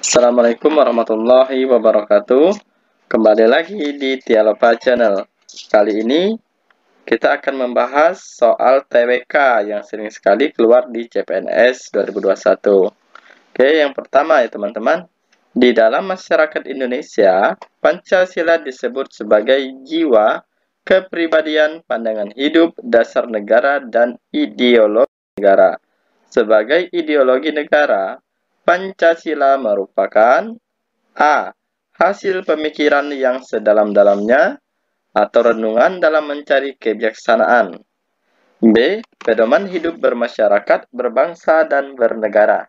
Assalamualaikum warahmatullahi wabarakatuh. Kembali lagi di Tialopa Channel. Kali ini kita akan membahas soal TWK yang sering sekali keluar di CPNS 2021. Oke, yang pertama ya teman-teman. Di dalam masyarakat Indonesia, Pancasila disebut sebagai jiwa, kepribadian, pandangan hidup, dasar negara, dan ideologi negara. Sebagai ideologi negara, Pancasila merupakan A. Hasil pemikiran yang sedalam-dalamnya atau renungan dalam mencari kebijaksanaan. B. Pedoman hidup bermasyarakat, berbangsa, dan bernegara.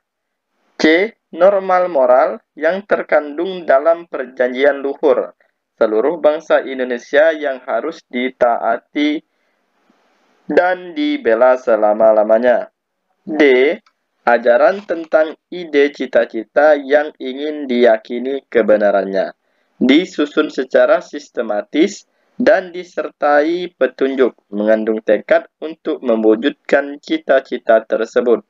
C. Normal moral yang terkandung dalam perjanjian luhur seluruh bangsa Indonesia yang harus ditaati dan dibela selama-lamanya. D. Ajaran tentang ide cita-cita yang ingin diyakini kebenarannya, disusun secara sistematis dan disertai petunjuk, mengandung tekad untuk mewujudkan cita-cita tersebut.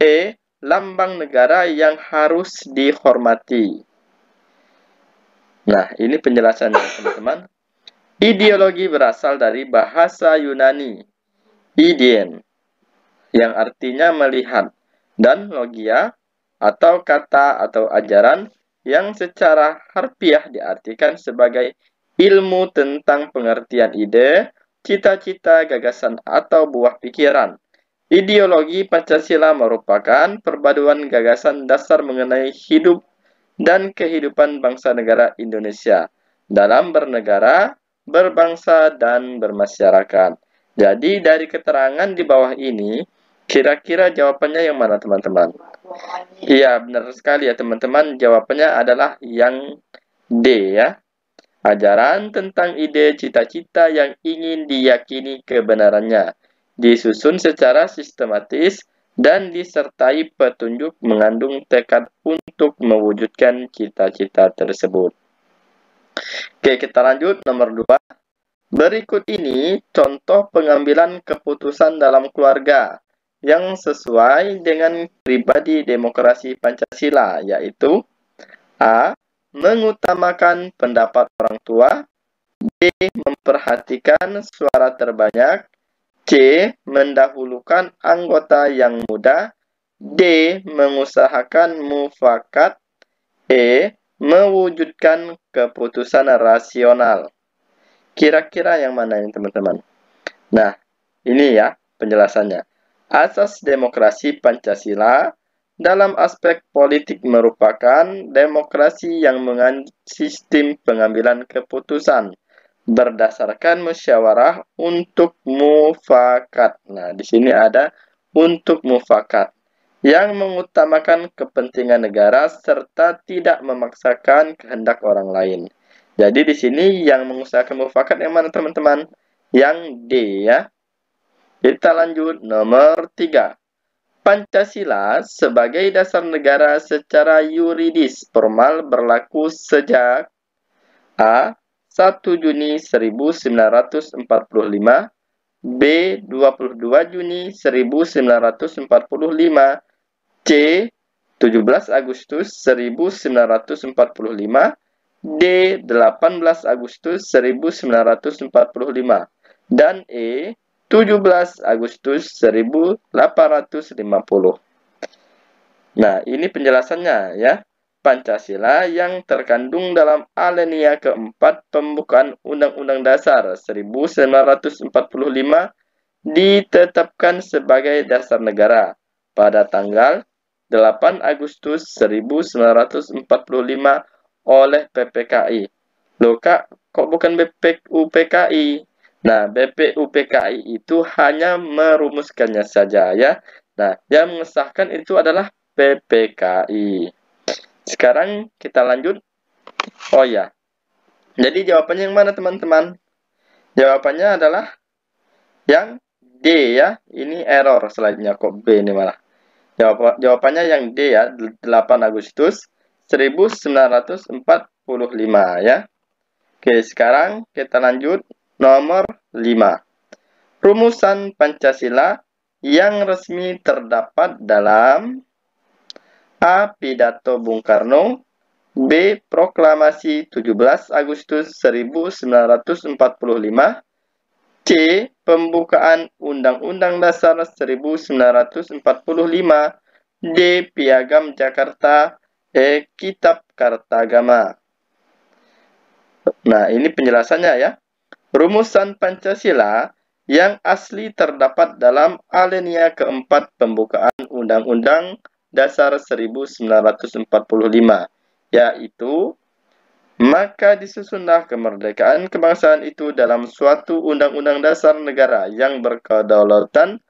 E. Lambang negara yang harus dihormati. Nah, ini penjelasannya teman-teman. Ideologi berasal dari bahasa Yunani, idein, yang artinya melihat, dan logia atau kata atau ajaran yang secara harfiah diartikan sebagai ilmu tentang pengertian ide, cita-cita, gagasan, atau buah pikiran. Ideologi Pancasila merupakan perpaduan gagasan dasar mengenai hidup dan kehidupan bangsa negara Indonesia dalam bernegara, berbangsa, dan bermasyarakat. Jadi dari keterangan di bawah ini, kira-kira jawabannya yang mana teman-teman? Iya, benar sekali ya teman-teman. Jawabannya adalah yang D ya. Ajaran tentang ide cita-cita yang ingin diyakini kebenarannya. Disusun secara sistematis dan disertai petunjuk mengandung tekad untuk mewujudkan cita-cita tersebut. Oke, kita lanjut nomor 2. Berikut ini contoh pengambilan keputusan dalam keluarga yang sesuai dengan pribadi demokrasi Pancasila, yaitu A. Mengutamakan pendapat orang tua, B. Memperhatikan suara terbanyak, C. Mendahulukan anggota yang muda, D. Mengusahakan mufakat, E. Mewujudkan keputusan rasional. Kira-kira yang mana ini teman-teman? Nah, ini ya penjelasannya. Asas demokrasi Pancasila dalam aspek politik merupakan demokrasi yang mengandung sistem pengambilan keputusan berdasarkan musyawarah untuk mufakat. Nah, di sini ada untuk mufakat yang mengutamakan kepentingan negara serta tidak memaksakan kehendak orang lain. Jadi di sini yang mengusahakan mufakat yang mana teman-teman? Yang D ya. Kita lanjut nomor 3. Pancasila sebagai dasar negara secara yuridis formal berlaku sejak A. 1 Juni 1945, B. 22 Juni 1945, C. 17 Agustus 1945, D. 18 Agustus 1945, dan E. 17 Agustus 1850. Nah, ini penjelasannya ya. Pancasila yang terkandung dalam alinea keempat pembukaan Undang-Undang Dasar 1945 ditetapkan sebagai dasar negara pada tanggal 8 Agustus 1945 oleh PPKI. Loh Kak, kok bukan BPUPKI? Nah, BPUPKI itu hanya merumuskannya saja ya. Nah, yang mengesahkan itu adalah PPKI. Sekarang kita lanjut. Oh ya. Jadi jawabannya yang mana teman-teman? Jawabannya adalah yang D ya. Ini error slide-nya kok B ini malah. Jawabannya yang D ya, 8 Agustus 1945 ya. Oke, sekarang kita lanjut nomor 5. Rumusan Pancasila yang resmi terdapat dalam A. Pidato Bung Karno. B. Proklamasi 17 Agustus 1945. C. Pembukaan Undang-Undang Dasar 1945. D. Piagam Jakarta. E. Kitab Kartagama. Nah, ini penjelasannya ya. Rumusan Pancasila yang asli terdapat dalam alinea keempat pembukaan Undang-Undang Dasar 1945, yaitu maka disusunlah kemerdekaan kebangsaan itu dalam suatu undang-undang dasar negara yang berkedaulatan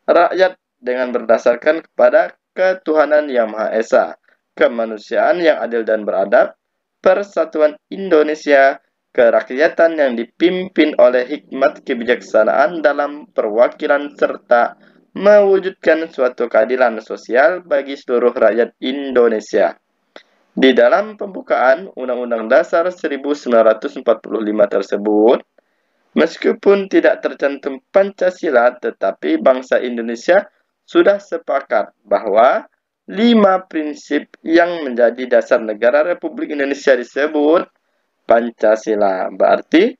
rakyat dengan berdasarkan kepada ketuhanan yang Maha Esa, kemanusiaan yang adil dan beradab, persatuan Indonesia, kerakyatan yang dipimpin oleh hikmat kebijaksanaan dalam perwakilan serta mewujudkan suatu keadilan sosial bagi seluruh rakyat Indonesia. Di dalam pembukaan Undang-Undang Dasar 1945 tersebut, meskipun tidak tercantum Pancasila, tetapi bangsa Indonesia sudah sepakat bahwa 5 prinsip yang menjadi dasar negara Republik Indonesia disebut Pancasila. Berarti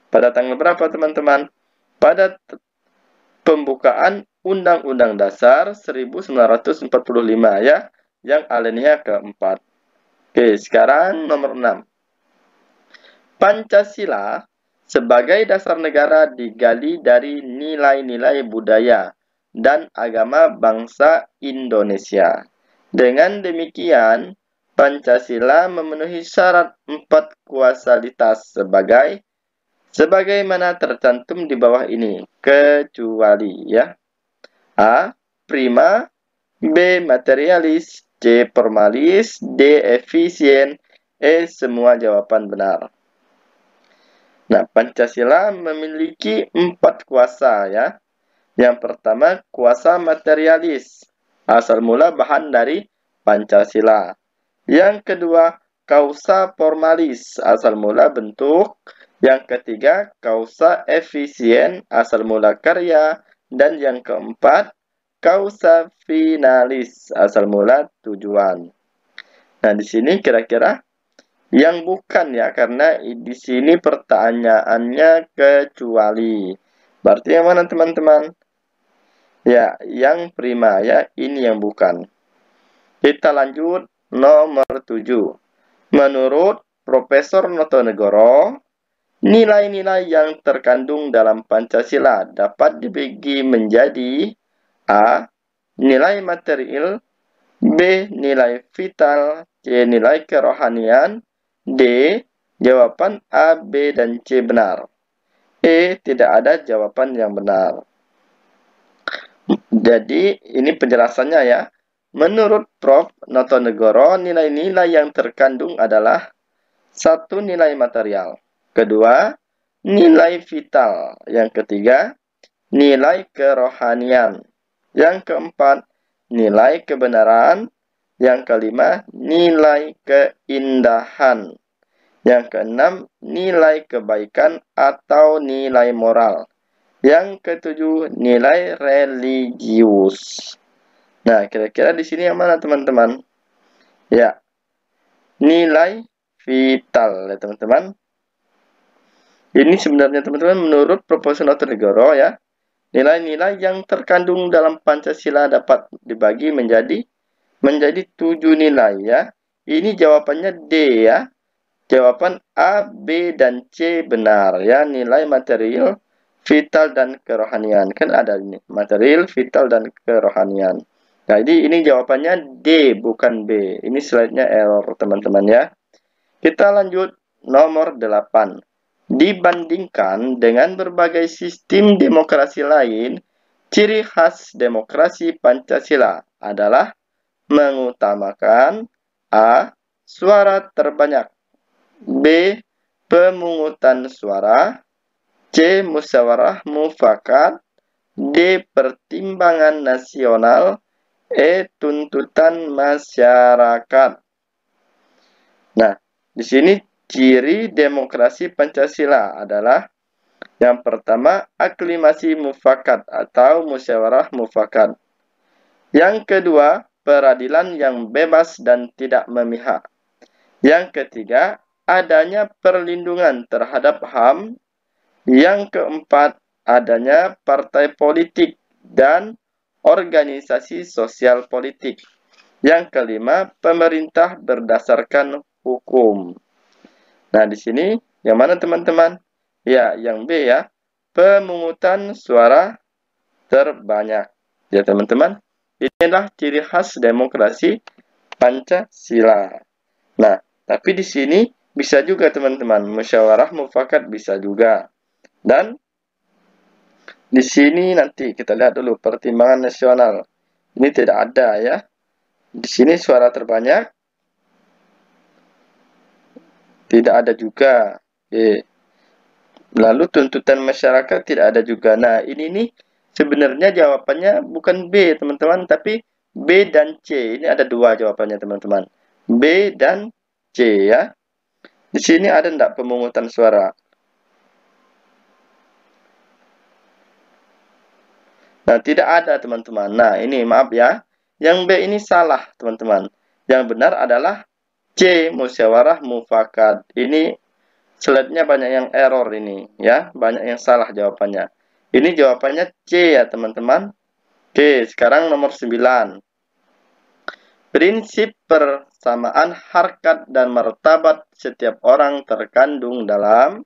pada tanggal berapa teman-teman? Pada pembukaan Undang-Undang Dasar 1945 ya, yang alinea keempat. Oke, sekarang nomor 6. Pancasila sebagai dasar negara digali dari nilai-nilai budaya dan agama bangsa Indonesia. Dengan demikian, Pancasila memenuhi syarat 4 kuasalitas sebagaimana tercantum di bawah ini, kecuali ya. A. Prima. B. Materialis. C. Formalis. D. Efisien. E. Semua jawaban benar. Nah, Pancasila memiliki 4 kuasa ya. Yang pertama, kuasa materialis. Asal mula bahan dari Pancasila. Yang kedua, kausa formalis. Asal mula bentuk. Yang ketiga, kausa efisien. Asal mula karya. Dan yang keempat, kausa finalis. Asal mula tujuan. Nah, di sini kira-kira yang bukan ya, karena di sini pertanyaannya kecuali. Berarti yang mana teman-teman? Ya, yang prima ya, ini yang bukan. Kita lanjut nomor 7. Menurut Profesor Notonegoro, nilai-nilai yang terkandung dalam Pancasila dapat dibagi menjadi A. Nilai material, B. Nilai vital, C. Nilai kerohanian, D. Jawaban A, B, dan C benar. E. Tidak ada jawaban yang benar. Jadi, ini penjelasannya ya. Menurut Prof. Notonegoro, nilai-nilai yang terkandung adalah 1. Nilai material. Kedua, nilai vital. Yang ketiga, nilai kerohanian. Yang keempat, nilai kebenaran. Yang kelima, nilai keindahan. Yang keenam, nilai kebaikan atau nilai moral. Yang ketujuh, nilai religius. Nah, kira-kira di sini yang mana teman-teman? Ya, nilai vital ya teman-teman. Ini sebenarnya teman-teman menurut Profesor Notonegoro ya, nilai-nilai yang terkandung dalam Pancasila dapat dibagi menjadi 7 nilai ya. Ini jawabannya D ya. Jawaban A, B, dan C benar ya. Nilai material, vital, dan kerohanian. Kan ada ini. Material, vital, dan kerohanian. Nah, ini jawabannya D, bukan B. Ini slide-nya error, teman-teman ya. Kita lanjut nomor 8. Dibandingkan dengan berbagai sistem demokrasi lain, ciri khas demokrasi Pancasila adalah mengutamakan A. Suara terbanyak, B. Pemungutan suara, C. Musyawarah mufakat, D. Pertimbangan nasional, E. Tuntutan masyarakat. Nah, di sini ciri demokrasi Pancasila adalah yang pertama, aklimasi mufakat atau musyawarah mufakat. Yang kedua, peradilan yang bebas dan tidak memihak. Yang ketiga, adanya perlindungan terhadap HAM. Yang keempat, adanya partai politik dan organisasi sosial politik. Yang kelima, pemerintah berdasarkan hukum. Nah, di sini yang mana teman-teman? Ya, yang B ya. Pemungutan suara terbanyak. Ya, teman-teman. Inilah ciri khas demokrasi Pancasila. Nah, tapi di sini bisa juga teman-teman, musyawarah mufakat bisa juga. Dan di sini nanti kita lihat dulu pertimbangan nasional. Ini tidak ada ya. Di sini suara terbanyak tidak ada juga. Oke. Lalu tuntutan masyarakat tidak ada juga. Nah, ini nih sebenarnya jawabannya bukan B, teman-teman, tapi B dan C. Ini ada dua jawabannya, teman-teman. B dan C ya. Di sini ada enggak pemungutan suara? Nah, tidak ada, teman-teman. Nah, ini maaf ya. Yang B ini salah, teman-teman. Yang benar adalah C, musyawarah mufakat. Ini slide-nya banyak yang error ini, ya. Banyak yang salah jawabannya. Ini jawabannya C ya, teman-teman. Oke, sekarang nomor 9. Prinsip persamaan harkat dan martabat setiap orang terkandung dalam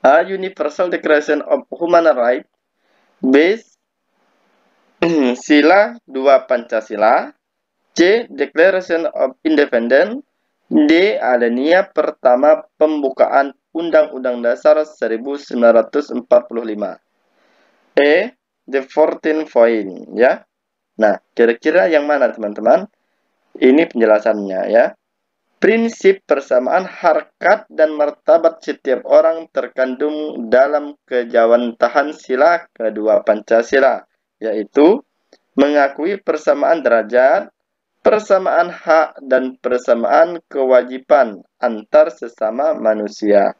A. Universal Declaration of Human Rights. B. Sila 2 Pancasila. C. Declaration of Independence. D. Alinea pertama pembukaan Undang-Undang Dasar 1945. E. The 14 point ya. Nah, kira-kira yang mana teman-teman? Ini penjelasannya ya. Prinsip persamaan harkat dan martabat setiap orang terkandung dalam kejawantahan sila kedua Pancasila, yaitu mengakui persamaan derajat, persamaan hak, dan persamaan kewajiban antar sesama manusia,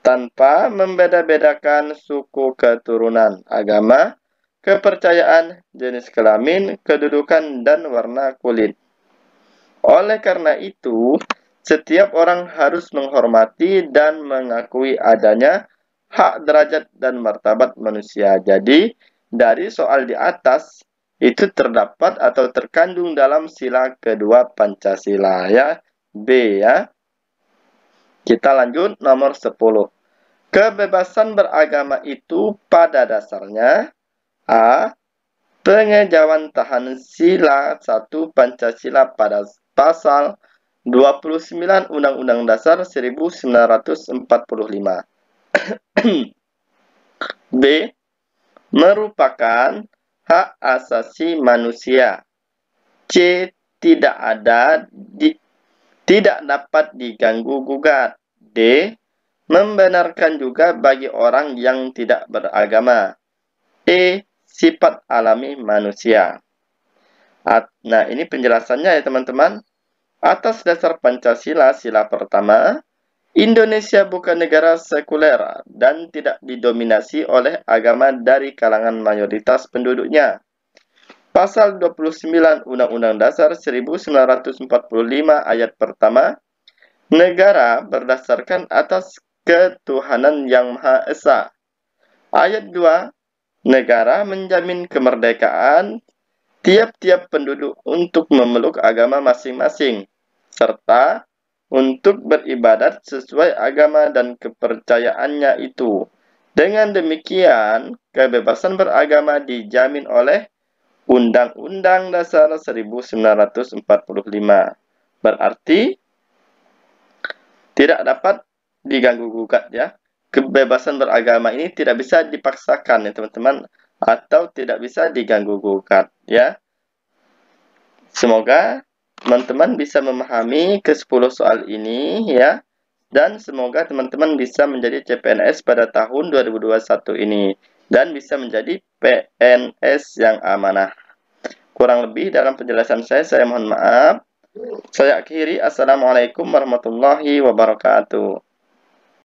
tanpa membeda-bedakan suku, keturunan, agama, kepercayaan, jenis kelamin, kedudukan, dan warna kulit. Oleh karena itu, setiap orang harus menghormati dan mengakui adanya hak, derajat, dan martabat manusia. Jadi, dari soal di atas, itu terdapat atau terkandung dalam sila kedua Pancasila ya. B ya. Kita lanjut nomor 10. Kebebasan beragama itu pada dasarnya A. Pengejawantahan sila 1 Pancasila pada pasal 29 Undang-Undang Dasar 1945. B. Merupakan hak asasi manusia. C. Tidak dapat diganggu gugat. D. Membenarkan juga bagi orang yang tidak beragama. E. Sifat alami manusia. Nah, ini penjelasannya ya teman-teman. Atas dasar Pancasila, sila pertama, Indonesia bukan negara sekuler dan tidak didominasi oleh agama dari kalangan mayoritas penduduknya. Pasal 29 Undang-Undang Dasar 1945 ayat pertama, negara berdasarkan atas ketuhanan yang Maha Esa. Ayat 2, negara menjamin kemerdekaan tiap-tiap penduduk untuk memeluk agama masing-masing, serta untuk beribadat sesuai agama dan kepercayaannya itu. Dengan demikian, kebebasan beragama dijamin oleh Undang-Undang Dasar 1945. Berarti tidak dapat diganggu-gugat ya. Kebebasan beragama ini tidak bisa dipaksakan ya teman-teman, atau tidak bisa diganggu-gugat ya. Semoga teman-teman bisa memahami ke-10 soal ini ya. Dan semoga teman-teman bisa menjadi CPNS pada tahun 2021 ini. Dan bisa menjadi PNS yang amanah. Kurang lebih dalam penjelasan saya mohon maaf. Saya akhiri. Assalamualaikum warahmatullahi wabarakatuh.